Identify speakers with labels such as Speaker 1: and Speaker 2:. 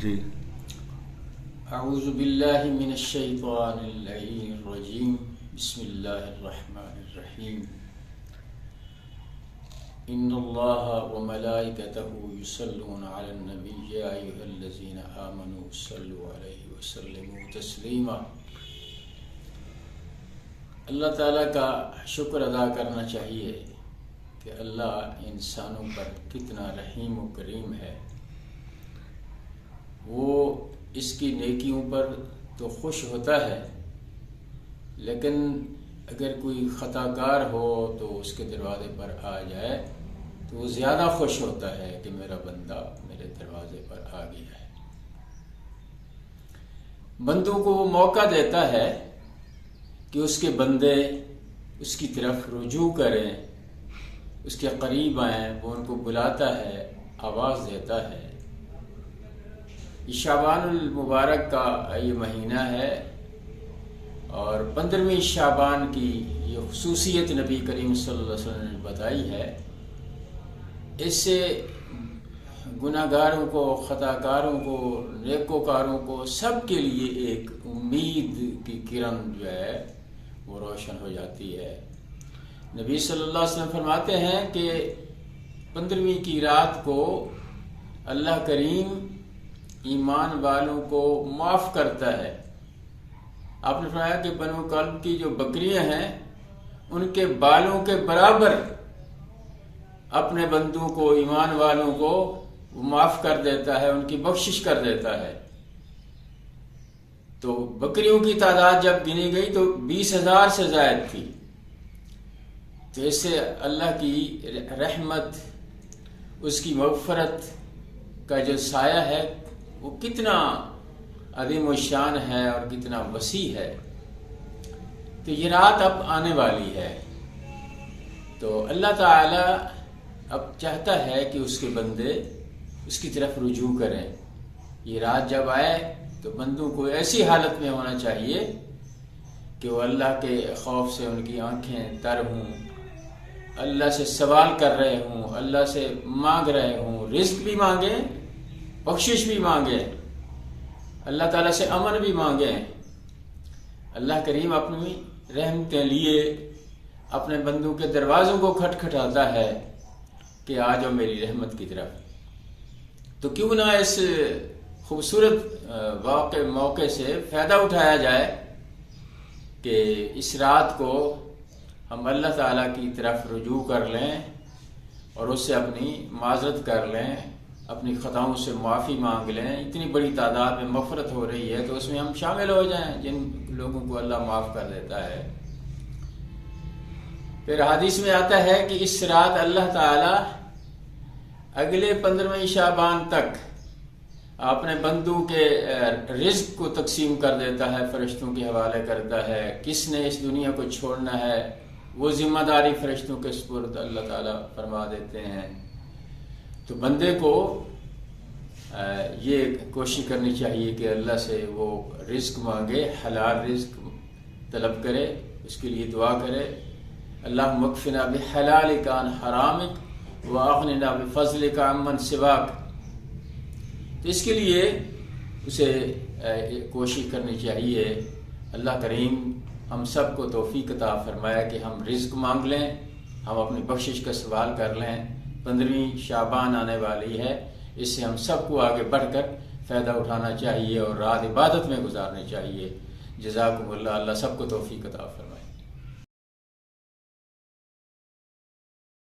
Speaker 1: جی
Speaker 2: اعوذ باللہ من الشیطان اللعین الرجیم بسم اللہ الرحمن الرحیم ان اللہ وملائکتہ یصلون علی النبی یا ایھا الذین آمنوا صلوا علیہ وسلموا تسلیما۔ اللہ تعالیٰ کا شکر ادا کرنا چاہیے کہ اللہ انسانوں پر کتنا رحیم و کریم ہے۔ وہ اس کی نیکیوں پر تو خوش ہوتا ہے، لیکن اگر کوئی خطا کار ہو تو اس کے دروازے پر آ جائے تو وہ زیادہ خوش ہوتا ہے کہ میرا بندہ میرے دروازے پر آ گیا ہے۔ بندوں کو وہ موقع دیتا ہے کہ اس کے بندے اس کی طرف رجوع کریں، اس کے قریب آئیں، وہ ان کو بلاتا ہے، آواز دیتا ہے۔ یہ شعبان المبارک کا یہ مہینہ ہے اور 15ویں شعبان کی یہ خصوصیت نبی کریم صلی اللہ علیہ وسلم نے بتائی ہے۔ اس سے گناہ گاروں کو، خطا کاروں کو، نیکوکاروں کو، سب کے لیے ایک امید کی کرن جو ہے وہ روشن ہو جاتی ہے۔ نبی صلی اللہ علیہ وسلم فرماتے ہیں کہ 15ویں کی رات کو اللہ کریم ایمان والوں کو معاف کرتا ہے۔ آپ نے فرمایا کہ بنو کلب کی جو بکریاں ہیں ان کے بالوں کے برابر اپنے بندوں کو، ایمان والوں کو معاف کر دیتا ہے، ان کی بخشش کر دیتا ہے۔ تو بکریوں کی تعداد جب گنی گئی تو 20,000 سے زائد تھی۔ تو اس سے اللہ کی رحمت، اس کی مغفرت کا جو سایہ ہے وہ کتنا عظیم الشان ہے اور کتنا وسیع ہے۔ تو یہ رات اب آنے والی ہے، تو اللہ تعالی اب چاہتا ہے کہ اس کے بندے اس کی طرف رجوع کریں۔ یہ رات جب آئے تو بندوں کو ایسی حالت میں ہونا چاہیے کہ وہ اللہ کے خوف سے ان کی آنکھیں تر ہوں، اللہ سے سوال کر رہے ہوں، اللہ سے مانگ رہے ہوں، رزق بھی مانگیں، بخشش بھی مانگیں، اللہ تعالیٰ سے امن بھی مانگیں۔ اللہ کریم اپنی رحمتیں لیے اپنے بندوں کے دروازوں کو کھٹکھٹاتا ہے کہ آ جاؤ میری رحمت کی طرف۔ تو کیوں نہ اس خوبصورت موقع سے فائدہ اٹھایا جائے کہ اس رات کو ہم اللہ تعالیٰ کی طرف رجوع کر لیں اور اس سے اپنی معذرت کر لیں، اپنی خطاؤں سے معافی مانگ لیں۔ اتنی بڑی تعداد میں مغفرت ہو رہی ہے تو اس میں ہم شامل ہو جائیں جن لوگوں کو اللہ معاف کر دیتا ہے۔ پھر حدیث میں آتا ہے کہ اس رات اللہ تعالیٰ اگلے 15ویں شعبان تک اپنے بندوں کے رزق کو تقسیم کر دیتا ہے، فرشتوں کے حوالے کرتا ہے۔ کس نے اس دنیا کو چھوڑنا ہے وہ ذمہ داری فرشتوں کے سپرد اللہ تعالیٰ فرما دیتے ہیں۔ تو بندے کو یہ کوشش کرنی چاہیے کہ اللہ سے وہ رزق مانگے، حلال رزق طلب کرے، اس کے لیے دعا کرے۔ اللہم اکفنا بحلالک عن حرامک واغننا بفضلک عمن سواک۔ تو اس کے لیے اسے کوشش کرنی چاہیے۔ اللہ کریم ہم سب کو توفیق عطا فرمایا کہ ہم رزق مانگ لیں، ہم اپنی بخشش کا سوال کر لیں۔ 15ویں شعبان آنے والی ہے، اس سے ہم سب کو آگے بڑھ کر فائدہ اٹھانا چاہیے اور رات عبادت میں گزارنی چاہیے۔ جزاکم اللہ، اللہ سب کو توفیق عطا فرمائے۔